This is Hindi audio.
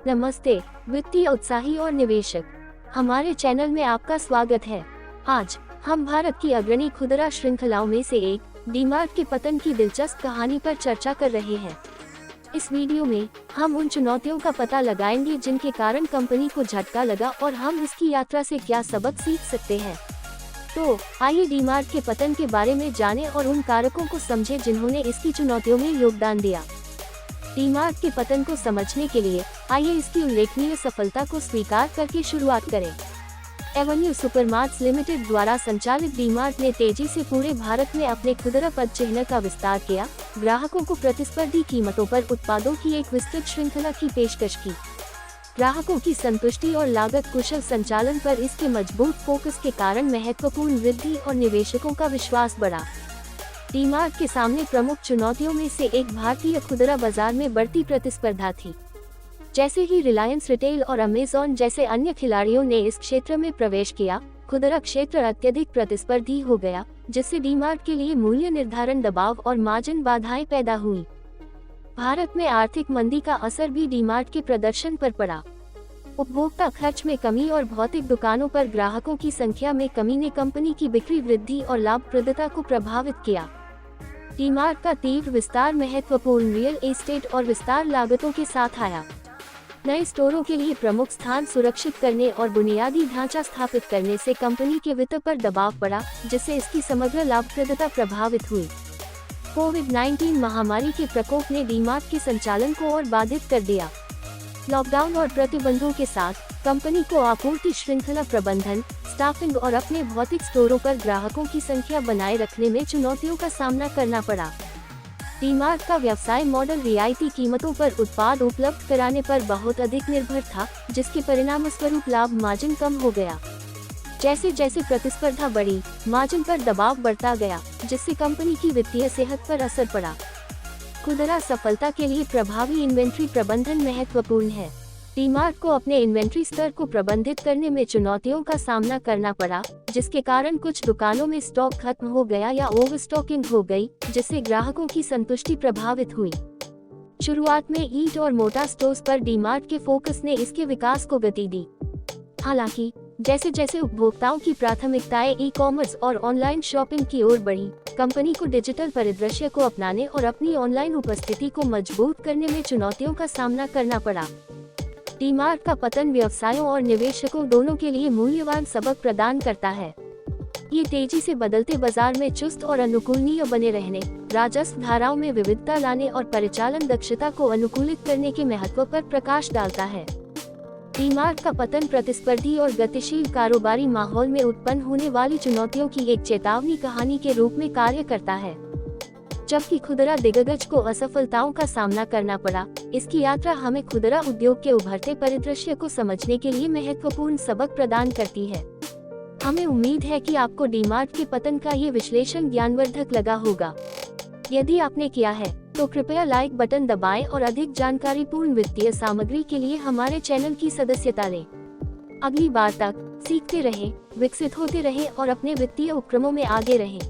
नमस्ते वित्तीय उत्साही और निवेशक, हमारे चैनल में आपका स्वागत है। आज हम भारत की अग्रणी खुदरा श्रृंखलाओं में से एक डीमार्ट के पतन की दिलचस्प कहानी पर चर्चा कर रहे हैं। इस वीडियो में हम उन चुनौतियों का पता लगाएंगे जिनके कारण कंपनी को झटका लगा और हम इसकी यात्रा से क्या सबक सीख सकते हैं। तो आइए डीमार्ट के पतन के बारे में जानें और उन कारकों को समझें जिन्होंने इसकी चुनौतियों में योगदान दिया। डीमार्ट के पतन को समझने के लिए आइए इसकी उल्लेखनीय सफलता को स्वीकार करके शुरुआत करें। एवेन्यू सुपरमार्ट्स लिमिटेड द्वारा संचालित डीमार्ट ने तेजी से पूरे भारत में अपने खुदरा पद चिह्न का विस्तार किया, ग्राहकों को प्रतिस्पर्धी कीमतों पर उत्पादों की एक विस्तृत श्रृंखला की पेशकश की। ग्राहकों की संतुष्टि और लागत कुशल संचालन पर इसके मजबूत फोकस के कारण महत्वपूर्ण वृद्धि और निवेशकों का विश्वास बढ़ा। डीमार्ट के सामने प्रमुख चुनौतियों में से एक भारतीय खुदरा बाजार में बढ़ती प्रतिस्पर्धा थी। जैसे ही रिलायंस रिटेल और अमेज़न जैसे अन्य खिलाड़ियों ने इस क्षेत्र में प्रवेश किया, खुदरा क्षेत्र अत्यधिक प्रतिस्पर्धी हो गया, जिससे डीमार्ट के लिए मूल्य निर्धारण दबाव और मार्जिन बाधाएं पैदा हुई। भारत में आर्थिक मंदी का असर भी डीमार्ट के प्रदर्शन पर पड़ा। उपभोक्ता खर्च में कमी और भौतिक दुकानों पर ग्राहकों की संख्या में कमी ने कंपनी की बिक्री वृद्धि और लाभप्रदता को प्रभावित किया। डीमार्ट का तीव्र विस्तार महत्वपूर्ण रियल एस्टेट और विस्तार लागतों के साथ आया। नए स्टोरों के लिए प्रमुख स्थान सुरक्षित करने और बुनियादी ढांचा स्थापित करने से कंपनी के वित्त पर दबाव पड़ा, जिससे इसकी समग्र लाभप्रदता प्रभावित हुई। कोविड-19 महामारी के प्रकोप ने डीमार्ट के संचालन को और बाधित कर दिया। लॉकडाउन और प्रतिबंधों के साथ कंपनी को आपूर्ति श्रृंखला प्रबंधन, स्टाफिंग और अपने भौतिक स्टोरों पर ग्राहकों की संख्या बनाए रखने में चुनौतियों का सामना करना पड़ा। डीमार्ट का व्यवसाय मॉडल रियायती कीमतों पर उत्पाद उपलब्ध कराने पर बहुत अधिक निर्भर था, जिसके परिणामस्वरूप लाभ मार्जिन कम हो गया। जैसे जैसे प्रतिस्पर्धा बढ़ी, मार्जिन पर दबाव बढ़ता गया, जिससे कंपनी की वित्तीय सेहत पर असर पड़ा। खुदरा सफलता के लिए प्रभावी इन्वेंट्री प्रबंधन महत्वपूर्ण है। डीमार्ट को अपने इन्वेंट्री स्तर को प्रबंधित करने में चुनौतियों का सामना करना पड़ा, जिसके कारण कुछ दुकानों में स्टॉक खत्म हो गया या ओवरस्टॉकिंग हो गई, जिससे ग्राहकों की संतुष्टि प्रभावित हुई। शुरुआत में ईट और मोटा स्टोर्स पर डीमार्ट के फोकस ने इसके विकास को गति दी। हालांकि जैसे जैसे उपभोक्ताओं की प्राथमिकताएं ई-कॉमर्स और ऑनलाइन शॉपिंग की ओर बढ़ी, कंपनी को डिजिटल परिदृश्य को अपनाने और अपनी ऑनलाइन उपस्थिति को मजबूत करने में चुनौतियों का सामना करना पड़ा। डीमार्ट का पतन व्यवसायों और निवेशकों दोनों के लिए मूल्यवान सबक प्रदान करता है। ये तेजी से बदलते बाजार में चुस्त और अनुकूलनीय बने रहने, राजस्व धाराओं में विविधता लाने और परिचालन दक्षता को अनुकूलित करने के महत्व पर प्रकाश डालता है। डीमार्ट का पतन प्रतिस्पर्धी और गतिशील कारोबारी माहौल में उत्पन्न होने वाली चुनौतियों की एक चेतावनी कहानी के रूप में कार्य करता है। जबकि खुदरा दिग्गज को असफलताओं का सामना करना पड़ा, इसकी यात्रा हमें खुदरा उद्योग के उभरते परिदृश्य को समझने के लिए महत्वपूर्ण सबक प्रदान करती है। हमें उम्मीद है कि आपको डीमार्ट के पतन का ये विश्लेषण ज्ञानवर्धक लगा होगा। यदि आपने किया है, तो कृपया लाइक बटन दबाएं और अधिक जानकारीपूर्ण वित्तीय सामग्री के लिए हमारे चैनल की सदस्यता लें। अगली बार तक सीखते रहें, विकसित होते रहें और अपने वित्तीय उपक्रमों में आगे रहें।